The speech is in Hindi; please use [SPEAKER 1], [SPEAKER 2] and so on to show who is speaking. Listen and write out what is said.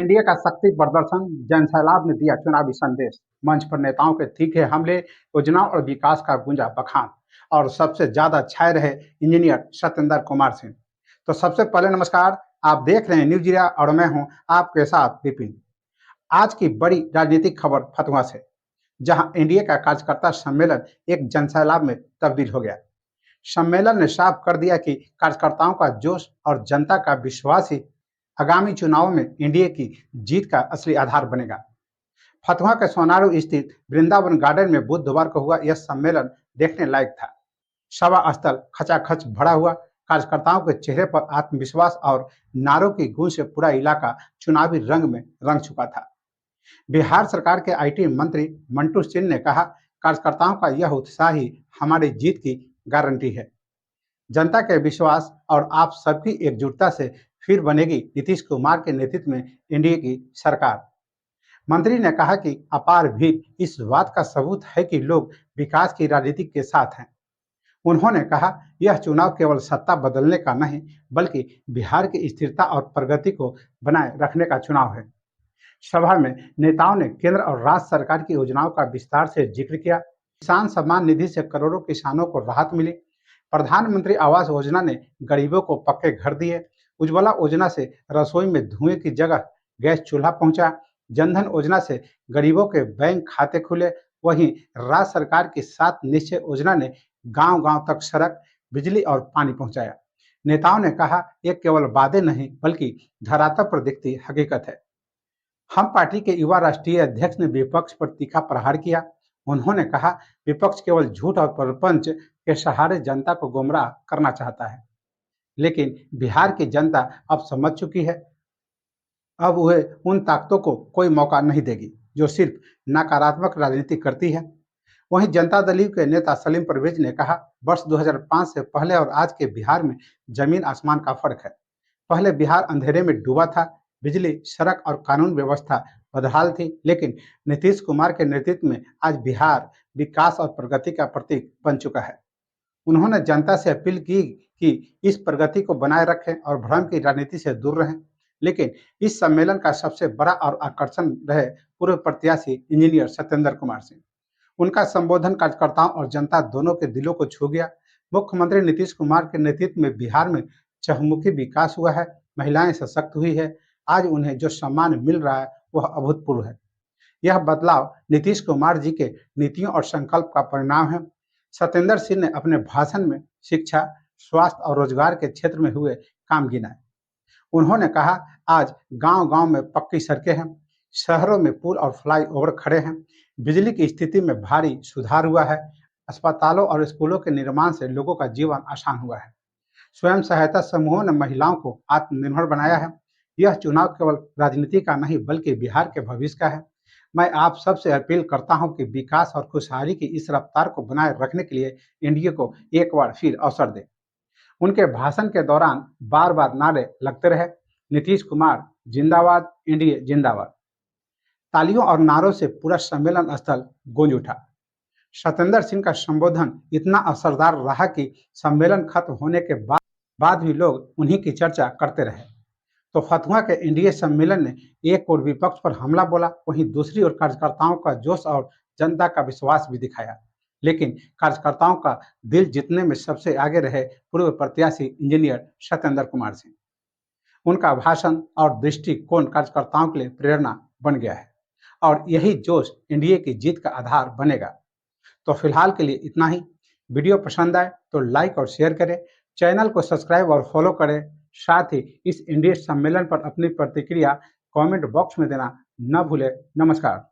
[SPEAKER 1] इंडिया का शक्ति प्रदर्शन, जनसैलाब ने दिया चुनावी संदेश। मंच पर नेताओं के तीखे हमले, योजनाओं और विकास का गूंजा बखान। और सबसे ज्यादा छाए रहे इंजीनियर सत्येंद्र कुमार सिंह। तो सबसे पहले नमस्कार, आप देख रहे हैं न्यूज इंडिया और मैं हूं आपके साथ विपिन। आज की बड़ी राजनीतिक खबर फतुहा से, जहां एनडीए का कार्यकर्ता सम्मेलन एक जनसैलाब में तब्दील हो गया। सम्मेलन ने साफ कर दिया कि कार्यकर्ताओं का जोश और जनता का विश्वास ही आगामी चुनावों में एनडीए की जीत का असली आधार बनेगा। फतुहा के सोनारू स्थित वृंदावन गार्डन में बुधवार को हुआ यह सम्मेलन देखने लायक था। सभा स्थल खचाखच भरा हुआ, कार्यकर्ताओं के चेहरे पर आत्मविश्वास और नारों की गूंज से पूरा इलाका चुनावी रंग में रंग चुका था। बिहार सरकार के आईटी मंत्री मंटू सिंह ने कहा, कार्यकर्ताओं का यह उत्साह ही हमारी जीत की गारंटी है। जनता के विश्वास और आप सबकी एकजुटता से फिर बनेगी नीतीश कुमार के नेतृत्व में एनडीए की सरकार। मंत्री ने कहा कि अपार भीड़ इस बात का सबूत है कि लोग विकास की राजनीति के साथ हैं। उन्होंने कहा, यह चुनाव केवल सत्ता बदलने का नहीं, बल्कि बिहार की स्थिरता और प्रगति को बनाए रखने का चुनाव है। सभा में नेताओं ने केंद्र और राज्य सरकार की योजनाओं का विस्तार से जिक्र किया। किसान सम्मान निधि से करोड़ों किसानों को राहत मिली। प्रधानमंत्री आवास योजना ने गरीबों को पक्के घर दिए। उज्ज्वला योजना से रसोई में धुएं की जगह गैस चूल्हा पहुंचा। जनधन योजना से गरीबों के बैंक खाते खुले। वहीं राज्य सरकार की 7 निश्चय योजना ने गांव-गांव तक सड़क, बिजली और पानी पहुंचाया। नेताओं ने कहा, ये केवल वादे नहीं बल्कि धरातल पर दिखती हकीकत है। हम पार्टी के युवा राष्ट्रीय अध्यक्ष ने विपक्ष पर तीखा प्रहार किया। उन्होंने कहा, विपक्ष केवल झूठ और प्रपंच के सहारे जनता को गुमराह करना चाहता है, लेकिन बिहार की जनता अब समझ चुकी है। अब वह उन ताकतों को कोई मौका नहीं देगी जो सिर्फ नकारात्मक राजनीति करती है। वहीं जनता दल यू के नेता सलीम परवेज ने कहा, वर्ष 2005 से पहले और आज के बिहार में जमीन आसमान का फर्क है। पहले बिहार अंधेरे में डूबा था, बिजली, सड़क और कानून व्यवस्था बदहाल थी, लेकिन नीतीश कुमार के नेतृत्व में आज बिहार विकास और प्रगति का प्रतीक बन चुका है। उन्होंने जनता से अपील की कि इस प्रगति को बनाए रखें और भ्रम की राजनीति से दूर रहें। लेकिन इस सम्मेलन का सबसे बड़ा और आकर्षण रहे पूर्व प्रत्याशी इंजीनियर सत्येंद्र कुमार सिंह। उनका संबोधन कार्यकर्ताओं और जनता दोनों के दिलों को छू गया। मुख्यमंत्री नीतीश कुमार के नेतृत्व में बिहार में चहुमुखी विकास हुआ है, महिलाएं सशक्त हुई है। आज उन्हें जो सम्मान मिल रहा है वह अभूतपूर्व है। यह बदलाव नीतीश कुमार जी के नीतियों और संकल्प का परिणाम है। सत्येंद्र सिंह ने अपने भाषण में शिक्षा, स्वास्थ्य और रोजगार के क्षेत्र में हुए काम गिनाए। उन्होंने कहा, आज गांव-गांव में पक्की सड़कें हैं, शहरों में पुल और फ्लाईओवर खड़े हैं, बिजली की स्थिति में भारी सुधार हुआ है, अस्पतालों और स्कूलों के निर्माण से लोगों का जीवन आसान हुआ है। स्वयं सहायता समूहों ने महिलाओं को आत्मनिर्भर बनाया है। यह चुनाव केवल राजनीति का नहीं बल्कि बिहार के भविष्य का है। मैं आप सबसे अपील करता हूं कि विकास और खुशहाली की इस रफ्तार को बनाए रखने के लिए एनडीए को एक बार फिर अवसर दें। उनके भाषण के दौरान बार बार नारे लगते रहे, नीतीश कुमार जिंदाबाद, एनडीए जिंदाबाद। तालियों और नारों से पूरा सम्मेलन स्थल गूंज उठा। सत्येंद्र सिंह का संबोधन इतना असरदार रहा कि सम्मेलन खत्म होने के बाद भी लोग उन्हीं की चर्चा करते रहे। तो फतुहा के एनडीए सम्मेलन ने एक ओर विपक्ष पर हमला बोला, वहीं दूसरी ओर कार्यकर्ताओं का जोश और जनता का विश्वास भी दिखाया। लेकिन कार्यकर्ताओं का दिल जीतने में सबसे आगे रहे पूर्व प्रत्याशी इंजीनियर सत्येंद्र कुमार सिंह। उनका भाषण और दृष्टिकोण कार्यकर्ताओं के लिए प्रेरणा बन गया है और यही जोश एनडीए की जीत का आधार बनेगा। तो फिलहाल के लिए इतना ही। वीडियो पसंद आए तो लाइक और शेयर करें, चैनल को सब्सक्राइब और फॉलो करें। साथ ही इस एनडीए सम्मेलन पर अपनी प्रतिक्रिया कमेंट बॉक्स में देना न भूलें। नमस्कार।